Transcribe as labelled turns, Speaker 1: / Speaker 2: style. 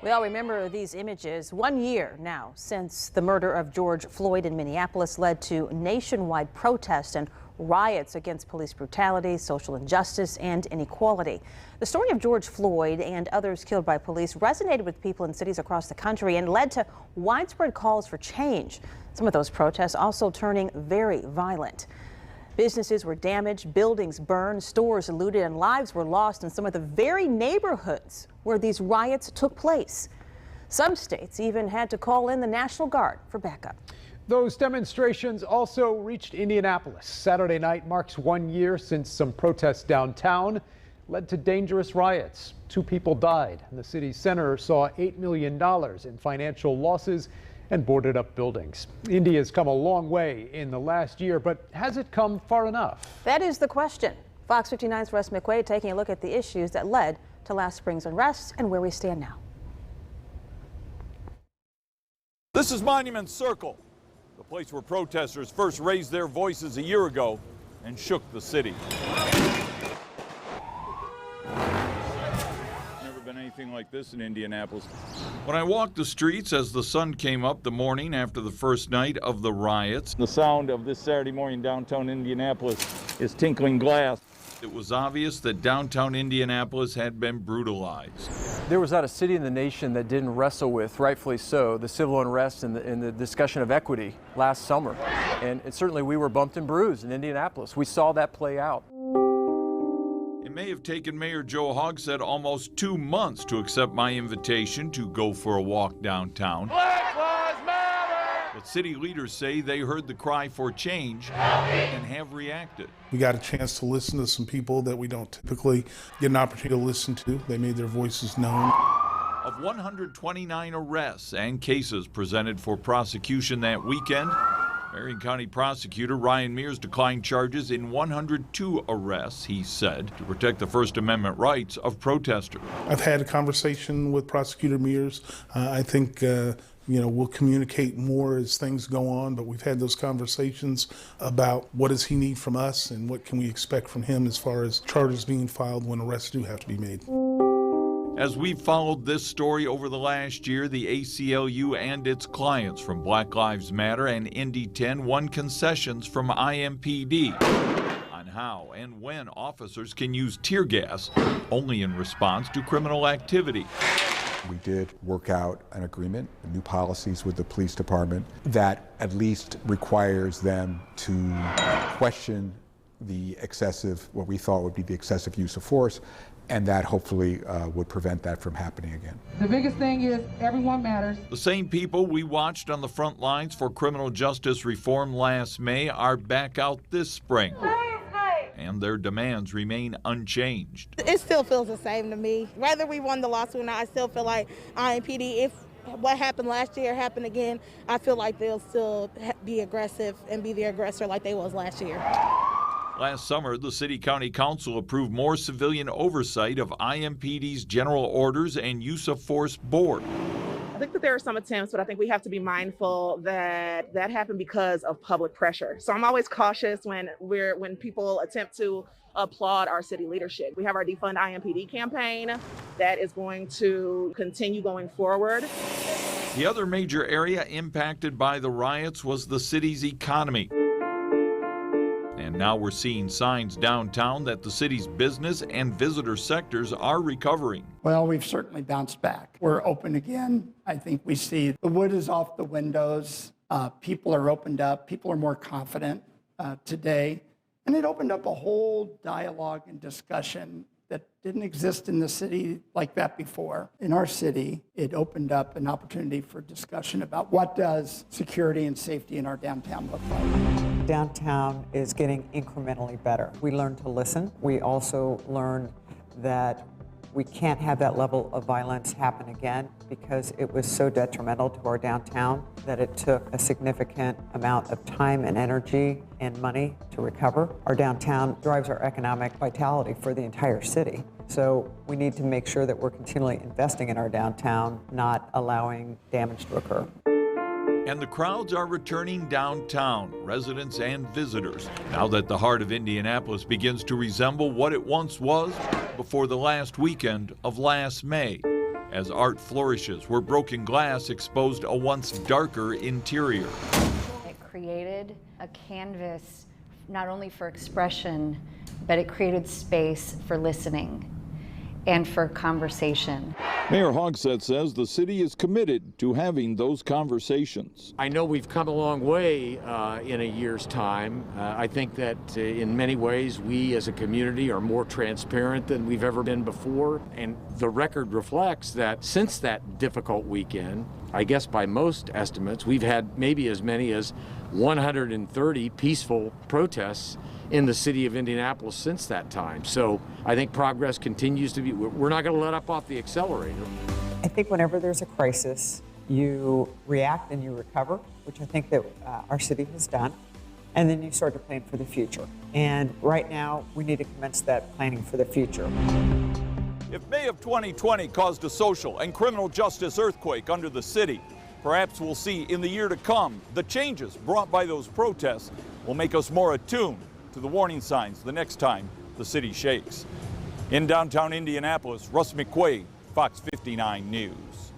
Speaker 1: We all remember these images 1 year now since the murder of George Floyd in Minneapolis led to nationwide protests and riots against police brutality, social injustice, and inequality. The story of George Floyd and others killed by police resonated with people in cities across the country and led to widespread calls for change. Some of those protests also turning very violent. Businesses were damaged, buildings burned, stores looted, and lives were lost in some of the very neighborhoods where these riots took place. Some states even had to call in the National Guard for backup.
Speaker 2: Those demonstrations also reached Indianapolis. Saturday night marks 1 year since some protests downtown led to dangerous riots. 2 people died, and the city's center saw $8 million in financial losses and boarded up buildings. Indy has come a long way in the last year, but has it come far enough?
Speaker 1: That is the question. Fox 59's Russ McQuaid taking a look at the issues that led to last spring's unrest and where we stand now.
Speaker 3: This is Monument Circle, the place where protesters first raised their voices a year ago and shook the city. Anything like this in Indianapolis. When I walked the streets as the sun came up the morning after the first night of the riots, the sound of this Saturday morning downtown Indianapolis is tinkling glass. It was obvious that downtown Indianapolis had been brutalized.
Speaker 4: There was not a city in the nation that didn't wrestle with, rightfully so, the civil unrest and the discussion of equity last summer. And certainly we were bumped and bruised in Indianapolis. We saw that play out.
Speaker 3: It may have taken Mayor Joe Hogsett almost 2 months to accept my invitation to go for a walk downtown. Black Lives Matter! But city leaders say they heard the cry for change and have reacted.
Speaker 5: We got a chance to listen to some people that we don't typically get an opportunity to listen to. They made their voices known.
Speaker 3: Of 129 arrests and cases presented for prosecution that weekend, Marion County Prosecutor Ryan Mears declined charges in 102 arrests, he said, to protect the First Amendment rights of protesters.
Speaker 5: I've had a conversation with Prosecutor Mears. I think we'll communicate more as things go on, but we've had those conversations about what does he need from us and what can we expect from him as far as charges being filed when arrests do have to be made.
Speaker 3: As we've followed this story over the last year, the ACLU and its clients from Black Lives Matter and Indy 10 won concessions from IMPD on how and when officers can use tear gas only in response to criminal activity.
Speaker 6: We did work out an agreement, new policies with the police department that at least requires them to question the excessive, what we thought would be the excessive use of force, and that hopefully would prevent that from happening again.
Speaker 7: The biggest thing is everyone matters.
Speaker 3: The same people we watched on the front lines for criminal justice reform last May are back out this spring. And their demands remain unchanged.
Speaker 8: It still feels the same to me. Whether we won the lawsuit or not, I still feel like IMPD, if what happened last year happened again, I feel like they'll still be aggressive and be the aggressor like they was last year.
Speaker 3: Last summer, the City County Council approved more civilian oversight of IMPD's general orders and use of force board.
Speaker 9: I think that there are some attempts, but I think we have to be mindful that that happened because of public pressure. So I'm always cautious when people attempt to applaud our city leadership. We have our Defund IMPD campaign that is going to continue going forward.
Speaker 3: The other major area impacted by the riots was the city's economy. And now we're seeing signs downtown that the city's business and visitor sectors are recovering.
Speaker 10: Well, we've certainly bounced back. We're open again. I think we see the wood is off the windows. People are opened up. People are more confident today. And it opened up a whole dialogue and discussion that didn't exist in the city like that before. In our city, it opened up an opportunity for discussion about what does security and safety in our downtown look like.
Speaker 11: Downtown is getting incrementally better. We learn to listen. We also learn that we can't have that level of violence happen again because it was so detrimental to our downtown that it took a significant amount of time and energy and money to recover. Our downtown drives our economic vitality for the entire city. So we need to make sure that we're continually investing in our downtown, not allowing damage to occur.
Speaker 3: And the crowds are returning downtown, residents and visitors, now that the heart of Indianapolis begins to resemble what it once was before the last weekend of last May. as art flourishes where broken glass exposed a once darker interior.
Speaker 12: It created a canvas not only for expression, but it created space for listening and for conversation.
Speaker 3: Mayor Hogsett says the city is committed to having those conversations.
Speaker 13: I know we've come a long way in a year's time. I think that in many ways we as a community are more transparent than we've ever been before. And the record reflects that since that difficult weekend, I guess by most estimates, we've had maybe as many as 130 peaceful protests in the city of Indianapolis since that time. So I think progress continues to be, we're not going to let up off the accelerator.
Speaker 11: I think whenever there's a crisis, you react and you recover, which I think that our city has done, and then you start to plan for the future. And right now, we need to commence that planning for the future.
Speaker 3: If May of 2020 caused a social and criminal justice earthquake under the city, perhaps we'll see in the year to come the changes brought by those protests will make us more attuned to the warning signs the next time the city shakes. In downtown Indianapolis, Russ McQuaid, Fox 59 News.